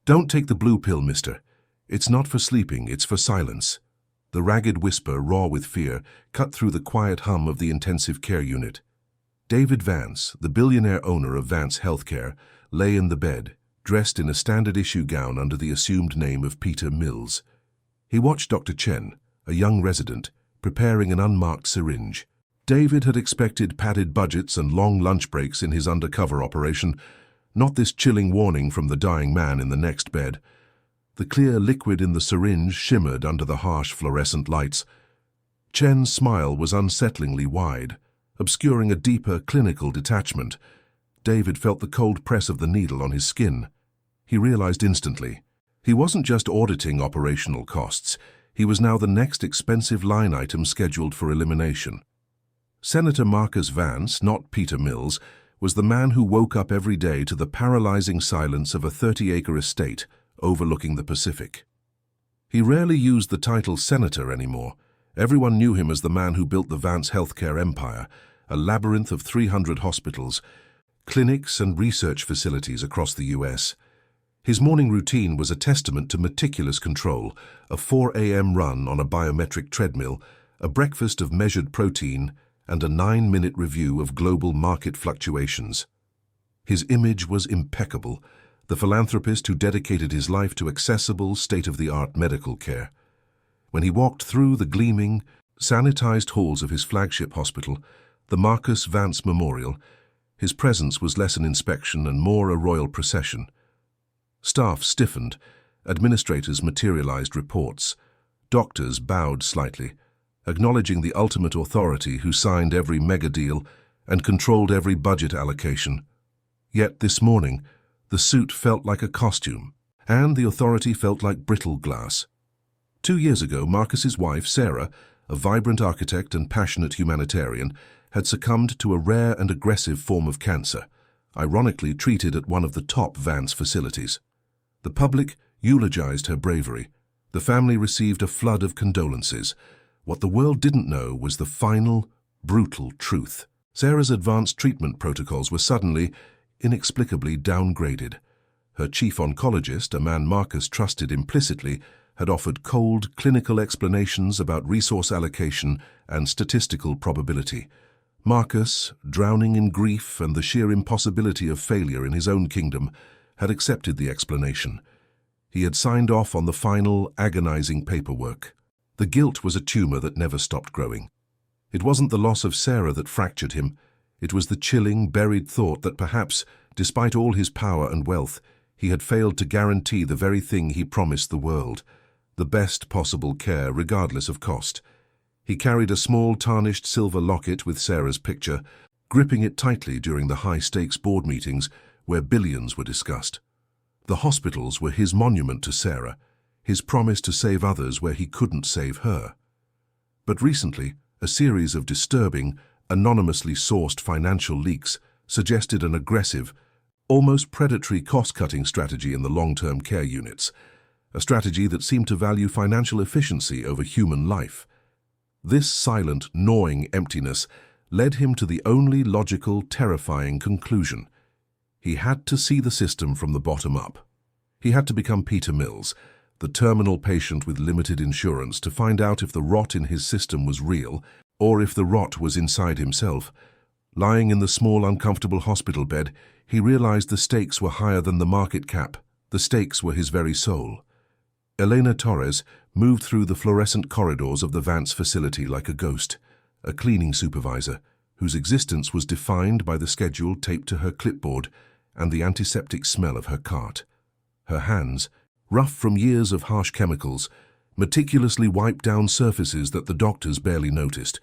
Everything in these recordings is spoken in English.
"Don't take the blue pill, mister. It's not for sleeping, it's for silence." The ragged whisper, raw with fear, cut through the quiet hum of the intensive care unit. David Vance, the billionaire owner of Vance Healthcare, lay in the bed, dressed in a standard-issue gown under the assumed name of Peter Mills. He watched Dr. Chen, a young resident, preparing an unmarked syringe. David had expected padded budgets and long lunch breaks in his undercover operation, not this chilling warning from the dying man in the next bed. The clear liquid in the syringe shimmered under the harsh fluorescent lights. Chen's smile was unsettlingly wide, obscuring a deeper clinical detachment. David felt the cold press of the needle on his skin. He realized instantly. He wasn't just auditing operational costs. He was now the next expensive line item scheduled for elimination. Senator Marcus Vance, not Peter Mills, was the man who woke up every day to the paralyzing silence of a 30-acre estate overlooking the Pacific. He rarely used the title senator anymore. Everyone knew him as the man who built the Vance healthcare empire, a labyrinth of 300 hospitals, clinics and research facilities across the U.S. His morning routine was a testament to meticulous control, a 4 a.m. run on a biometric treadmill, a breakfast of measured protein, and a 9-minute review of global market fluctuations. His image was impeccable, the philanthropist who dedicated his life to accessible, state-of-the-art medical care. When he walked through the gleaming, sanitized halls of his flagship hospital, the Marcus Vance Memorial, his presence was less an inspection and more a royal procession. Staff stiffened, administrators materialized reports, doctors bowed slightly, acknowledging the ultimate authority who signed every mega deal and controlled every budget allocation. Yet this morning, the suit felt like a costume, and the authority felt like brittle glass. 2 years ago, Marcus's wife, Sarah, a vibrant architect and passionate humanitarian, had succumbed to a rare and aggressive form of cancer, ironically treated at one of the top Vance facilities. The public eulogized her bravery. The family received a flood of condolences. What the world didn't know was the final, brutal truth. Sarah's advanced treatment protocols were suddenly, inexplicably downgraded. Her chief oncologist, a man Marcus trusted implicitly, had offered cold, clinical explanations about resource allocation and statistical probability. Marcus, drowning in grief and the sheer impossibility of failure in his own kingdom, had accepted the explanation. He had signed off on the final, agonizing paperwork. The guilt was a tumor that never stopped growing. It wasn't the loss of Sarah that fractured him. It was the chilling, buried thought that perhaps, despite all his power and wealth, he had failed to guarantee the very thing he promised the world, the best possible care regardless of cost. He carried a small tarnished silver locket with Sarah's picture, gripping it tightly during the high-stakes board meetings where billions were discussed. The hospitals were his monument to Sarah, his promise to save others where he couldn't save her. But recently, a series of disturbing, anonymously sourced financial leaks suggested an aggressive, almost predatory cost-cutting strategy in the long-term care units, a strategy that seemed to value financial efficiency over human life. This silent, gnawing emptiness led him to the only logical, terrifying conclusion. He had to see the system from the bottom up. He had to become Peter Mills, the terminal patient with limited insurance, to find out if the rot in his system was real or if the rot was inside himself. Lying in the small, uncomfortable hospital bed, he realized the stakes were higher than the market cap. The stakes were his very soul. Elena Torres moved through the fluorescent corridors of the Vance facility like a ghost, a cleaning supervisor, whose existence was defined by the schedule taped to her clipboard and the antiseptic smell of her cart. Her hands, rough from years of harsh chemicals, meticulously wiped down surfaces that the doctors barely noticed.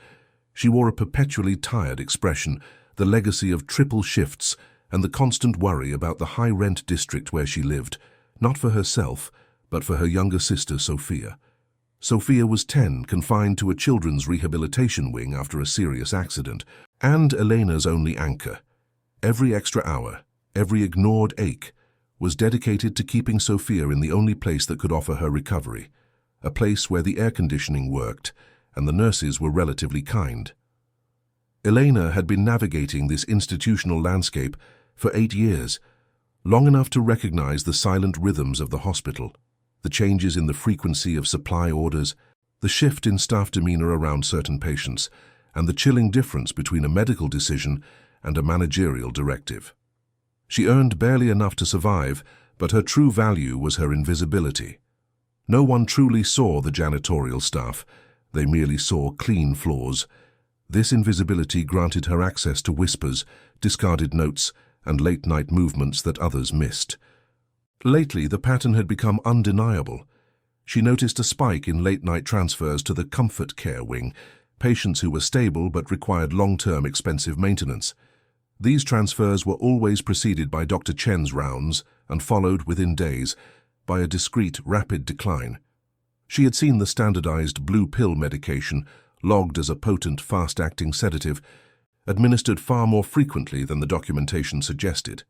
She wore a perpetually tired expression, the legacy of triple shifts and the constant worry about the high-rent district where she lived, not for herself, but for her younger sister, Sophia. Sophia was 10, confined to a children's rehabilitation wing after a serious accident, and Elena's only anchor. Every extra hour, every ignored ache, was dedicated to keeping Sophia in the only place that could offer her recovery, a place where the air conditioning worked and the nurses were relatively kind. Elena had been navigating this institutional landscape for 8 years. long enough to recognize the silent rhythms of the hospital, the changes in the frequency of supply orders, the shift in staff demeanor around certain patients, and the chilling difference between a medical decision and a managerial directive. She earned barely enough to survive, but her true value was her invisibility. No one truly saw the janitorial staff. They merely saw clean floors. This invisibility granted her access to whispers, discarded notes, and late-night movements that others missed. Lately, the pattern had become undeniable. She noticed a spike in late-night transfers to the comfort care wing, patients who were stable but required long-term expensive maintenance. These transfers were always preceded by Dr. Chen's rounds and followed within days by a discreet, rapid decline. She had seen the standardized blue pill medication, logged as a potent, fast-acting sedative, administered far more frequently than the documentation suggested.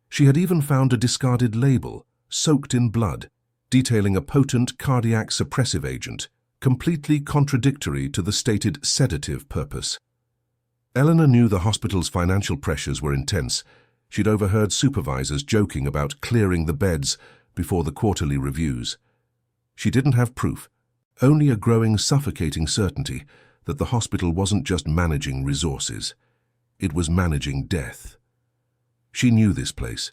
She had even found a discarded label, soaked in blood, detailing a potent cardiac suppressive agent, completely contradictory to the stated sedative purpose. Eleanor knew the hospital's financial pressures were intense. She'd overheard supervisors joking about clearing the beds before the quarterly reviews. She didn't have proof, only a growing, suffocating certainty that the hospital wasn't just managing resources. It was managing death. She knew this place,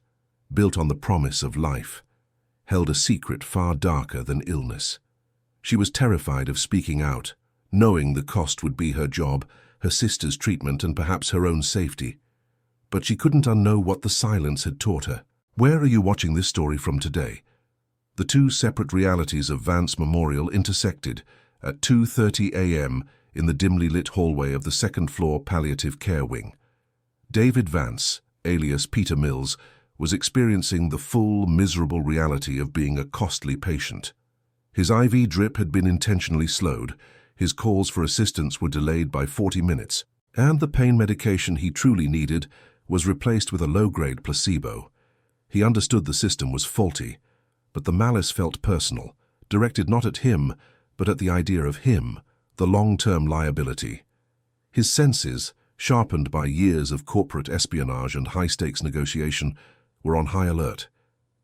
built on the promise of life, held a secret far darker than illness. She was terrified of speaking out, knowing the cost would be her job, her sister's treatment, and perhaps her own safety. But she couldn't unknow what the silence had taught her. Where are you watching this story from today? The two separate realities of Vance Memorial intersected at 2:30 a.m. in the dimly lit hallway of the second-floor palliative care wing. David Vance, alias Peter Mills, was experiencing the full, miserable reality of being a costly patient. His IV drip had been intentionally slowed, his calls for assistance were delayed by 40 minutes, and the pain medication he truly needed was replaced with a low-grade placebo. He understood the system was faulty, but the malice felt personal, directed not at him, but at the idea of him, the long-term liability. His senses, sharpened by years of corporate espionage and high-stakes negotiation, were on high alert.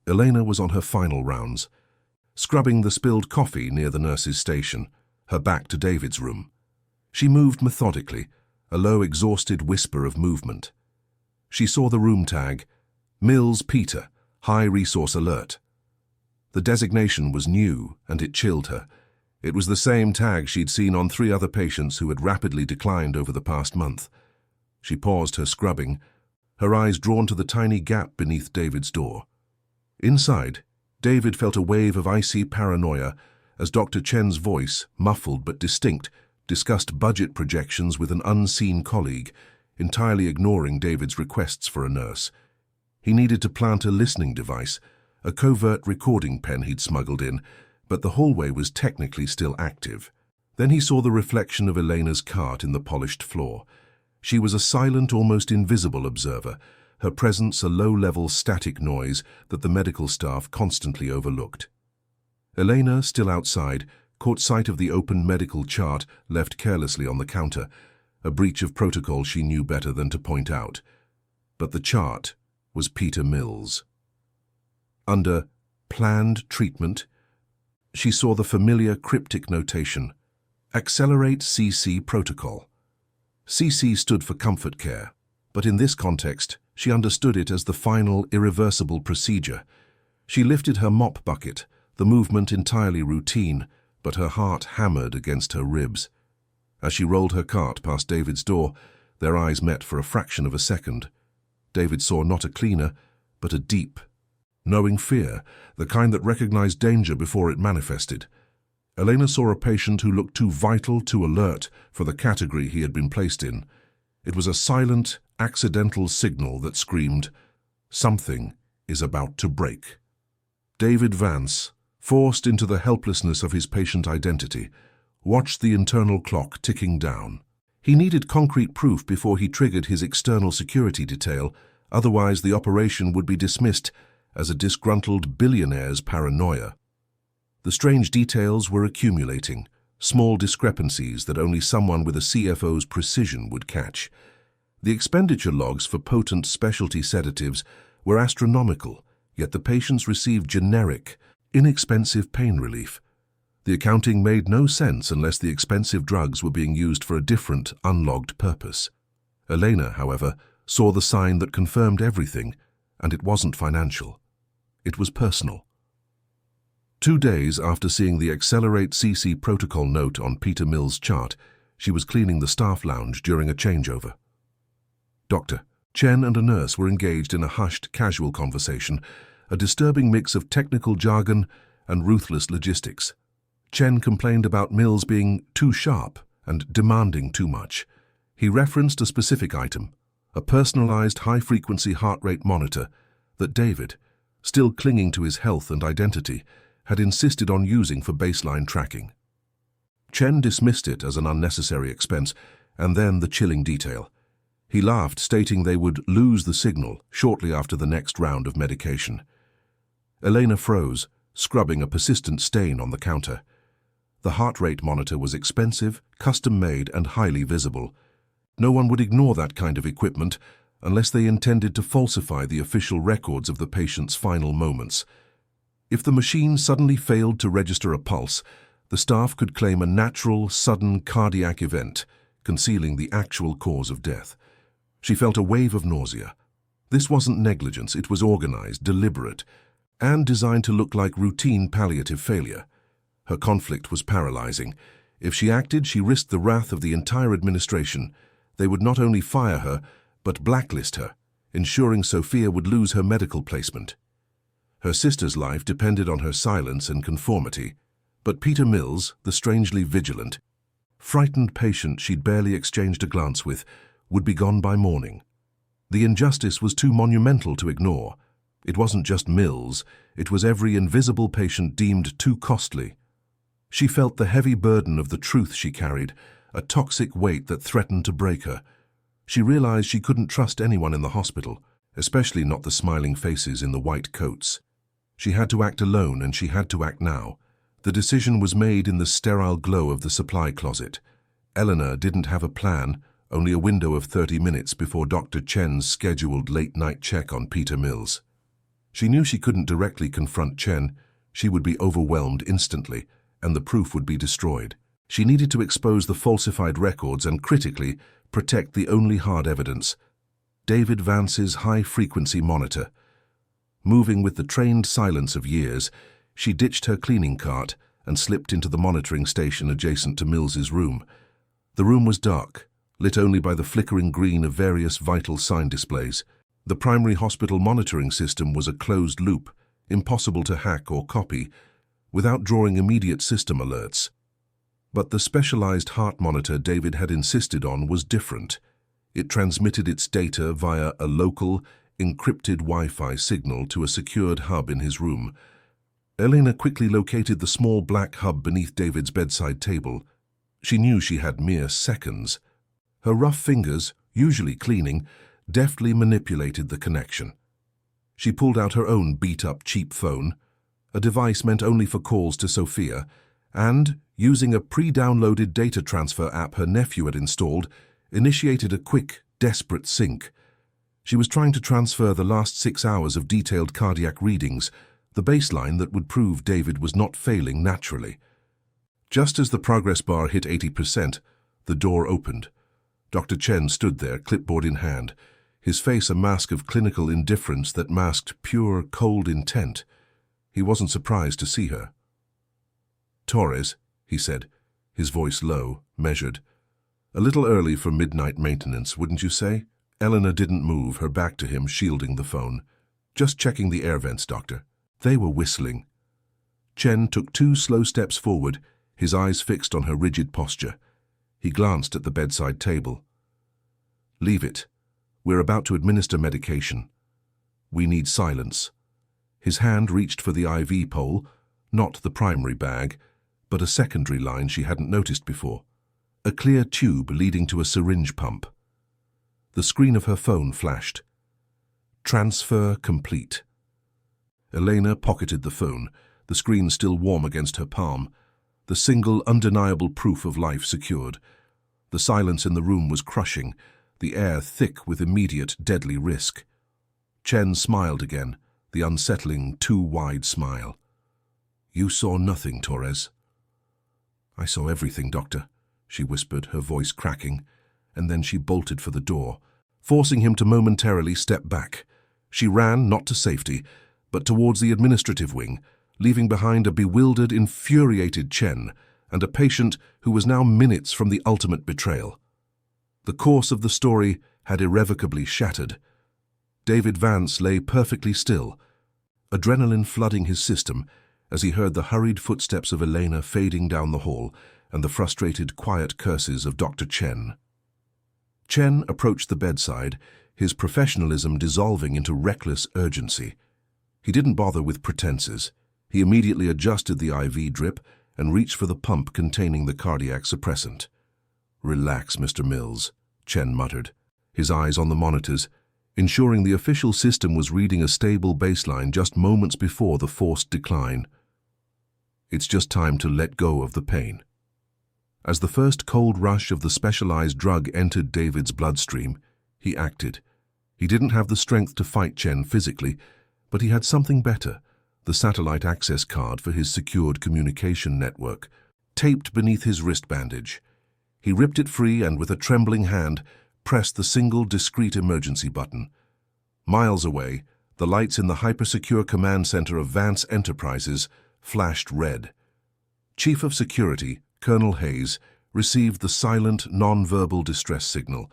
Elena was on her final rounds, scrubbing the spilled coffee near the nurse's station, her back to David's room. She moved methodically, a low, exhausted whisper of movement. She saw the room tag, Mills Peter, High Resource Alert. The designation was new, and it chilled her. It was the same tag she'd seen on 3 other patients who had rapidly declined over the past month. She paused her scrubbing, her eyes drawn to the tiny gap beneath David's door. Inside, David felt a wave of icy paranoia as Dr. Chen's voice, muffled but distinct, discussed budget projections with an unseen colleague, entirely ignoring David's requests for a nurse. He needed to plant a listening device, a covert recording pen he'd smuggled in, but the hallway was technically still active. Then he saw the reflection of Elena's cart in the polished floor. She was a silent, almost invisible observer, her presence a low-level static noise that the medical staff constantly overlooked. Elena, still outside, caught sight of the open medical chart left carelessly on the counter, a breach of protocol she knew better than to point out. But the chart was Peter Mills. Under planned treatment, she saw the familiar cryptic notation, Accelerate CC Protocol. CC stood for comfort care, but in this context, she understood it as the final, irreversible procedure. She lifted her mop bucket, the movement entirely routine, but her heart hammered against her ribs. As she rolled her cart past David's door, their eyes met for a fraction of a second. David saw not a cleaner, but a deep, knowing fear, the kind that recognized danger before it manifested. Elena saw a patient who looked too vital, too alert for the category he had been placed in. It was a silent, accidental signal that screamed, "Something is about to break." David Vance, forced into the helplessness of his patient identity, watched the internal clock ticking down. He needed concrete proof before he triggered his external security detail, otherwise the operation would be dismissed as a disgruntled billionaire's paranoia. The strange details were accumulating, small discrepancies that only someone with a CFO's precision would catch. The expenditure logs for potent specialty sedatives were astronomical, Yet the patients received generic, inexpensive pain relief. The accounting made no sense unless the expensive drugs were being used for a different, unlogged purpose. Elena, however, saw the sign that confirmed everything, and it wasn't financial. It was personal. 2 days after seeing the Accelerate CC protocol note on Peter Mills' chart, she was cleaning the staff lounge during a changeover. Dr. Chen and a nurse were engaged in a hushed, casual conversation, a disturbing mix of technical jargon and ruthless logistics. Chen complained about Mills being too sharp and demanding too much. He referenced a specific item, a personalized high-frequency heart rate monitor that David, still clinging to his health and identity, had insisted on using for baseline tracking. Chen dismissed it as an unnecessary expense, and then the chilling detail. He laughed, stating they would lose the signal shortly after the next round of medication. Elena froze, scrubbing a persistent stain on the counter. The heart rate monitor was expensive, custom-made, and highly visible. No one would ignore that kind of equipment unless they intended to falsify the official records of the patient's final moments. If the machine suddenly failed to register a pulse, the staff could claim a natural, sudden cardiac event, concealing the actual cause of death. She felt a wave of nausea. This wasn't negligence, it was organized, deliberate, and designed to look like routine palliative failure. Her conflict was paralyzing. If she acted, she risked the wrath of the entire administration. They would not only fire her, but blacklist her, ensuring Sophia would lose her medical placement. Her sister's life depended on her silence and conformity, but Peter Mills, the strangely vigilant, frightened patient she'd barely exchanged a glance with, would be gone by morning. The injustice was too monumental to ignore. It wasn't just Mills, it was every invisible patient deemed too costly. She felt the heavy burden of the truth she carried, a toxic weight that threatened to break her. She realized she couldn't trust anyone in the hospital, especially not the smiling faces in the white coats. She had to act alone, and she had to act now. The decision was made in the sterile glow of the supply closet. Eleanor didn't have a plan, only a window of 30 minutes before Dr. Chen's scheduled late-night check on Peter Mills. She knew she couldn't directly confront Chen. She would be overwhelmed instantly, and the proof would be destroyed. She needed to expose the falsified records and, critically, protect the only hard evidence: David Vance's high-frequency monitor. Moving with the trained silence of years, she ditched her cleaning cart and slipped into the monitoring station adjacent to Mills's room. The room was dark, lit only by the flickering green of various vital sign displays. The primary hospital monitoring system was a closed loop, impossible to hack or copy, without drawing immediate system alerts. But the specialized heart monitor David had insisted on was different. It transmitted its data via a local, encrypted Wi-Fi signal to a secured hub in his room. Elena quickly located the small black hub beneath David's bedside table. She knew she had mere seconds. Her rough fingers, usually cleaning, deftly manipulated the connection. She pulled out her own beat-up cheap phone, a device meant only for calls to Sophia, and, using a pre-downloaded data transfer app her nephew had installed, initiated a quick, desperate sync. She was trying to transfer the last 6 hours of detailed cardiac readings, the baseline that would prove David was not failing naturally. Just as the progress bar hit 80%, the door opened. Dr. Chen stood there, clipboard in hand, his face a mask of clinical indifference that masked pure, cold intent. He wasn't surprised to see her. "Torres," he said, his voice low, measured. "A little early for midnight maintenance, wouldn't you say?" Eleanor didn't move, her back to him, shielding the phone. "Just checking the air vents, doctor." They were whistling. Chen took 2 slow steps forward, his eyes fixed on her rigid posture. He glanced at the bedside table. "Leave it. We're about to administer medication. We need silence." His hand reached for the IV pole, not the primary bag, but a secondary line she hadn't noticed before. A clear tube leading to a syringe pump. The screen of her phone flashed. Transfer complete. Elena pocketed the phone, the screen still warm against her palm, the single undeniable proof of life secured. The silence in the room was crushing, the air thick with immediate deadly risk. Chen smiled again, the unsettling, too-wide smile. "You saw nothing, Torres." "I saw everything, Doctor," she whispered, her voice cracking, and then she bolted for the door, forcing him to momentarily step back. She ran, not to safety, but towards the administrative wing, leaving behind a bewildered, infuriated Chen and a patient who was now minutes from the ultimate betrayal. The course of the story had irrevocably shattered. David Vance lay perfectly still, adrenaline flooding his system as he heard the hurried footsteps of Elena fading down the hall and the frustrated, quiet curses of Dr. Chen. Chen approached the bedside, his professionalism dissolving into reckless urgency. He didn't bother with pretenses. He immediately adjusted the IV drip and reached for the pump containing the cardiac suppressant. "Relax, Mr. Mills," Chen muttered, his eyes on the monitors, ensuring the official system was reading a stable baseline just moments before the forced decline. "It's just time to let go of the pain." As the first cold rush of the specialized drug entered David's bloodstream, he acted. He didn't have the strength to fight Chen physically, but he had something better, the satellite access card for his secured communication network, taped beneath his wrist bandage. He ripped it free and, with a trembling hand, pressed the single discreet emergency button. Miles away, the lights in the hypersecure command center of Vance Enterprises flashed red. Chief of Security, Colonel Hayes, received the silent, non-verbal distress signal,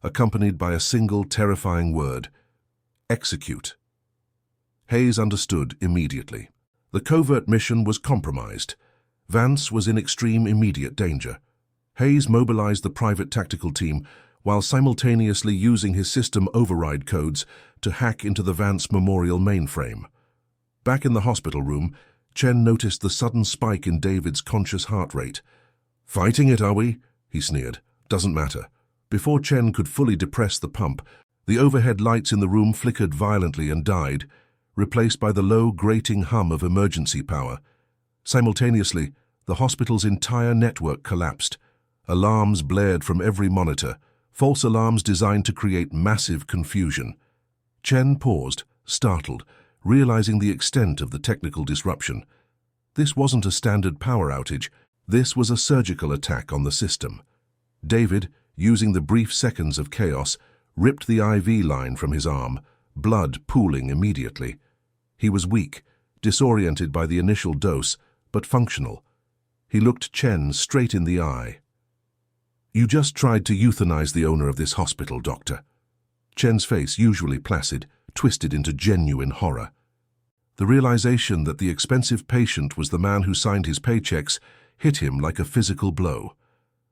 accompanied by a single terrifying word: "Execute." Hayes understood immediately. The covert mission was compromised. Vance was in extreme immediate danger. Hayes mobilized the private tactical team while simultaneously using his system override codes to hack into the Vance Memorial mainframe. Back in the hospital room, Chen noticed the sudden spike in David's conscious heart rate. "Fighting it, are we?" he sneered. "Doesn't matter." Before Chen could fully depress the pump, the overhead lights in the room flickered violently and died, replaced by the low, grating hum of emergency power. Simultaneously, the hospital's entire network collapsed. Alarms blared from every monitor, false alarms designed to create massive confusion. Chen paused, startled, realizing the extent of the technical disruption. This wasn't a standard power outage. This was a surgical attack on the system. David, using the brief seconds of chaos, ripped the IV line from his arm, blood pooling immediately. He was weak, disoriented by the initial dose, but functional. He looked Chen straight in the eye. "You just tried to euthanize the owner of this hospital, Doctor." Chen's face, usually placid, twisted into genuine horror. The realization that the expensive patient was the man who signed his paychecks hit him like a physical blow.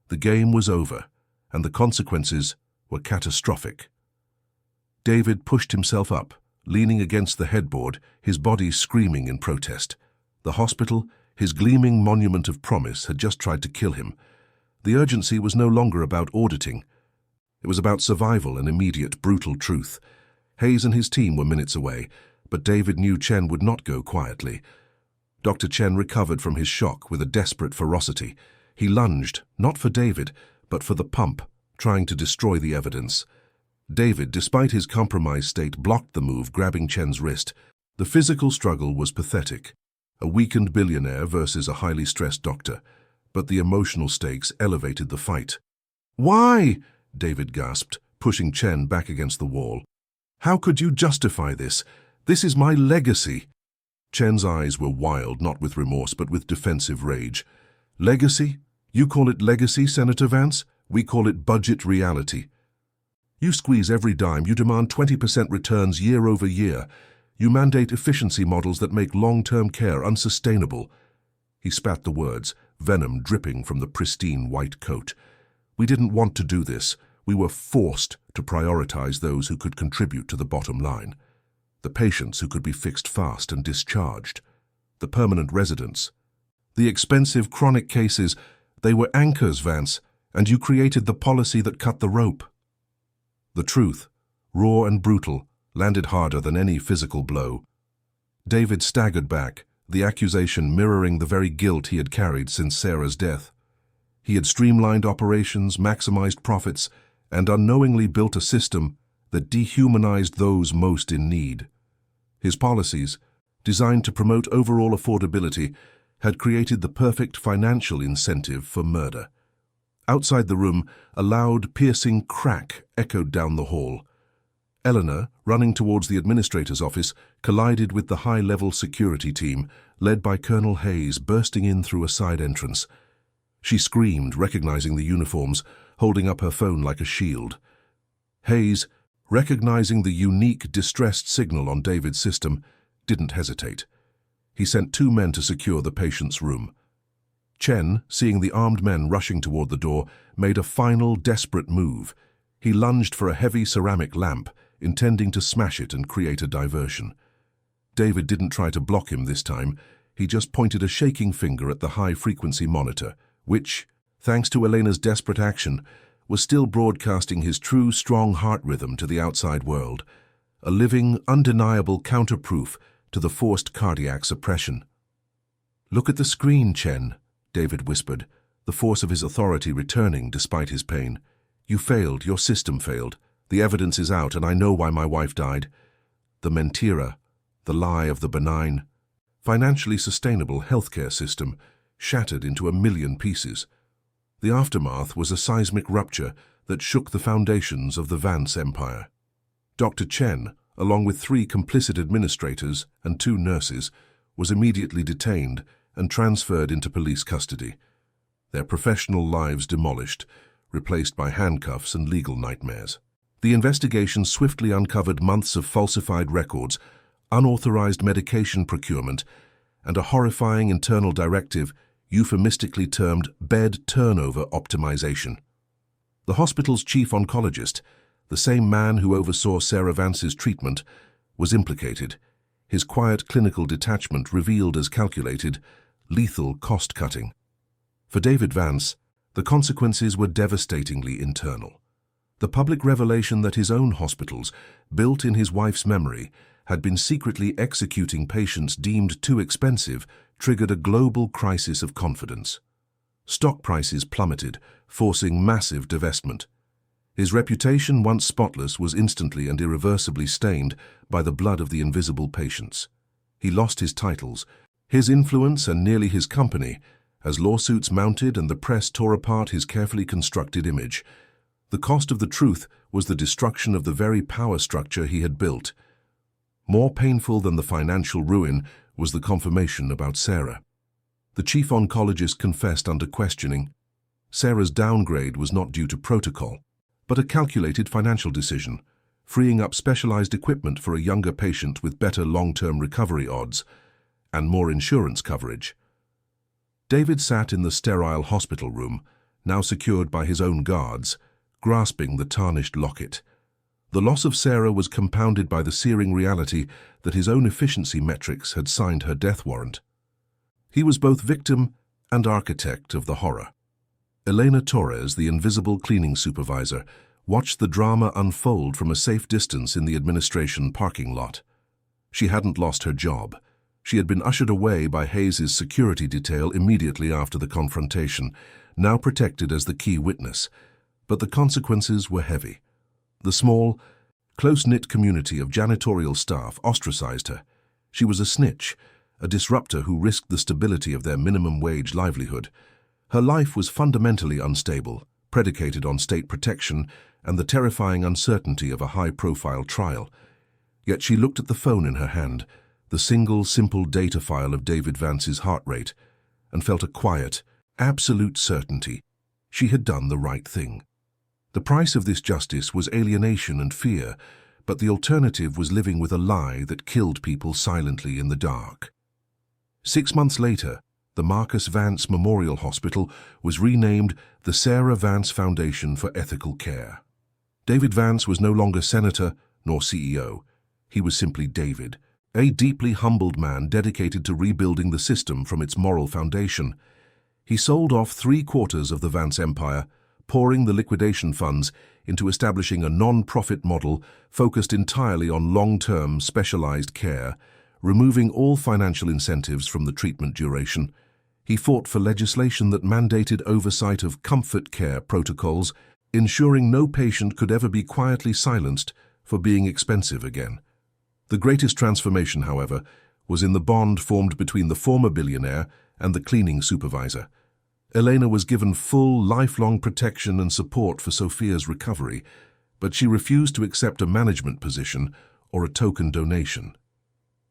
The game was over, and the consequences were catastrophic. David pushed himself up, leaning against the headboard, his body screaming in protest. The hospital, his gleaming monument of promise, had just tried to kill him. The urgency was no longer about auditing. It was about survival and immediate, brutal truth. Hayes and his team were minutes away, but David knew Chen would not go quietly. Dr. Chen recovered from his shock with a desperate ferocity. He lunged, not for David, but for the pump, trying to destroy the evidence. David, despite his compromised state, blocked the move, grabbing Chen's wrist. The physical struggle was pathetic. A weakened billionaire versus a highly stressed doctor. But the emotional stakes elevated the fight. "Why?" David gasped, pushing Chen back against the wall. "How could you justify this? This is my legacy." Chen's eyes were wild, not with remorse, but with defensive rage. "Legacy? You call it legacy, Senator Vance? We call it budget reality. You squeeze every dime, you demand 20% returns year over year. You mandate efficiency models that make long-term care unsustainable." He spat the words, venom dripping from the pristine white coat. "We didn't want to do this. We were forced to prioritize those who could contribute to the bottom line. The patients who could be fixed fast and discharged. The permanent residents. The expensive chronic cases. They were anchors, Vance, and you created the policy that cut the rope." The truth, raw and brutal, landed harder than any physical blow. David staggered back, the accusation mirroring the very guilt he had carried since Sarah's death. He had streamlined operations, maximized profits, and unknowingly built a system that dehumanized those most in need. His policies, designed to promote overall affordability, had created the perfect financial incentive for murder. Outside the room, a loud, piercing crack echoed down the hall. Eleanor, running towards the administrator's office, collided with the high-level security team, led by Colonel Hayes, bursting in through a side entrance. She screamed, recognizing the uniforms, holding up her phone like a shield. Hayes, recognizing the unique distressed signal on David's system, didn't hesitate. He sent 2 men to secure the patient's room. Chen, seeing the armed men rushing toward the door, made a final, desperate move. He lunged for a heavy ceramic lamp, intending to smash it and create a diversion. David didn't try to block him this time. He just pointed a shaking finger at the high-frequency monitor, which, thanks to Elena's desperate action, was still broadcasting his true, strong heart rhythm to the outside world, a living, undeniable counterproof to the forced cardiac suppression. "Look at the screen, Chen," David whispered, the force of his authority returning despite his pain. "You failed, your system failed. The evidence is out, and I know why my wife died. The mentira, the lie of the benign, financially sustainable healthcare system, shattered into 1,000,000 pieces. The aftermath was a seismic rupture that shook the foundations of the Vance empire." Dr. Chen, along with 3 complicit administrators and 2 nurses, was immediately detained and transferred into police custody, their professional lives demolished, replaced by handcuffs and legal nightmares. The investigation swiftly uncovered months of falsified records, unauthorized medication procurement, and a horrifying internal directive euphemistically termed bed turnover optimization. The hospital's chief oncologist, the same man who oversaw Sarah Vance's treatment, was implicated, his quiet clinical detachment revealed as calculated, lethal cost-cutting. For David Vance, the consequences were devastatingly internal. The public revelation that his own hospitals, built in his wife's memory, had been secretly executing patients deemed too expensive triggered a global crisis of confidence. Stock prices plummeted, forcing massive divestment. His reputation, once spotless, was instantly and irreversibly stained by the blood of the invisible patients. He lost his titles, his influence, and nearly his company, as lawsuits mounted and the press tore apart his carefully constructed image. The cost of the truth was the destruction of the very power structure he had built. More painful than the financial ruin was the confirmation about Sarah. The chief oncologist confessed under questioning. Sarah's downgrade was not due to protocol, but a calculated financial decision, freeing up specialized equipment for a younger patient with better long-term recovery odds and more insurance coverage. David sat in the sterile hospital room, now secured by his own guards, grasping the tarnished locket. The loss of Sarah was compounded by the searing reality that his own efficiency metrics had signed her death warrant. He was both victim and architect of the horror. Elena Torres, the invisible cleaning supervisor, watched the drama unfold from a safe distance in the administration parking lot. She hadn't lost her job. She had been ushered away by Hayes's security detail immediately after the confrontation, now protected as the key witness. But the consequences were heavy. The small, close-knit community of janitorial staff ostracized her. She was a snitch, a disruptor who risked the stability of their minimum-wage livelihood. Her life was fundamentally unstable, predicated on state protection and the terrifying uncertainty of a high-profile trial. Yet she looked at the phone in her hand, the single, simple data file of David Vance's heart rate, and felt a quiet, absolute certainty. She had done the right thing. The price of this justice was alienation and fear, but the alternative was living with a lie that killed people silently in the dark. 6 months later, the Marcus Vance Memorial Hospital was renamed the Sarah Vance Foundation for Ethical Care. David Vance was no longer senator nor CEO. He was simply David, a deeply humbled man dedicated to rebuilding the system from its moral foundation. He sold off 3/4 of the Vance empire, pouring the liquidation funds into establishing a non-profit model focused entirely on long-term specialized care, removing all financial incentives from the treatment duration. He fought for legislation that mandated oversight of comfort care protocols, ensuring no patient could ever be quietly silenced for being expensive again. The greatest transformation, however, was in the bond formed between the former billionaire and the cleaning supervisor. Elena was given full, lifelong protection and support for Sophia's recovery, but she refused to accept a management position or a token donation.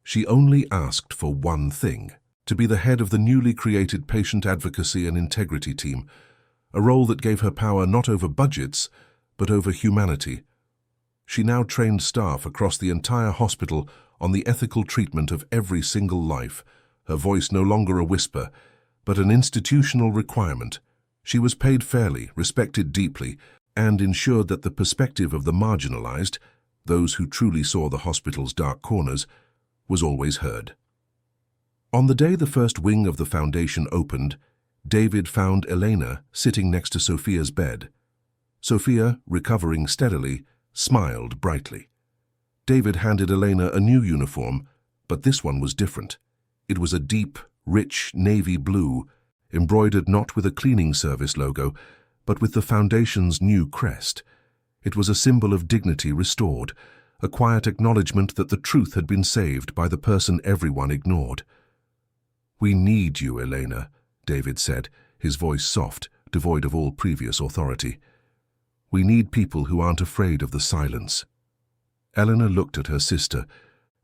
She only asked for one thing: to be the head of the newly created Patient Advocacy and Integrity Team, a role that gave her power not over budgets, but over humanity. She now trained staff across the entire hospital on the ethical treatment of every single life, her voice no longer a whisper, but an institutional requirement. She was paid fairly, respected deeply, and ensured that the perspective of the marginalized, those who truly saw the hospital's dark corners, was always heard. On the day the first wing of the foundation opened, David found Elena sitting next to Sophia's bed. Sophia, recovering steadily, smiled brightly. David handed Elena a new uniform, but this one was different. It was a deep, rich navy blue, embroidered not with a cleaning service logo, but with the foundation's new crest. It was a symbol of dignity restored, a quiet acknowledgement that the truth had been saved by the person everyone ignored. "We need you, Elena," David said, his voice soft, devoid of all previous authority. "We need people who aren't afraid of the silence." Eleanor looked at her sister,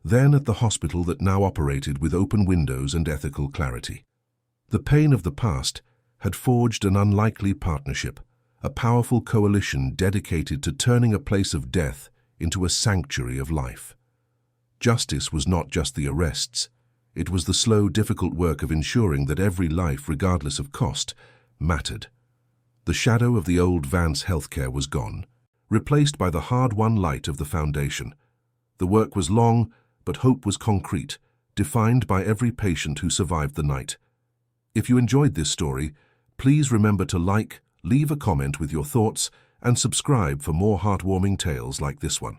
then at the hospital that now operated with open windows and ethical clarity. The pain of the past had forged an unlikely partnership, a powerful coalition dedicated to turning a place of death into a sanctuary of life. Justice was not just the arrests. It was the slow, difficult work of ensuring that every life, regardless of cost, mattered. The shadow of the old Vance healthcare was gone, replaced by the hard-won light of the foundation. The work was long, but hope was concrete, defined by every patient who survived the night. If you enjoyed this story, please remember to like, leave a comment with your thoughts, and subscribe for more heartwarming tales like this one.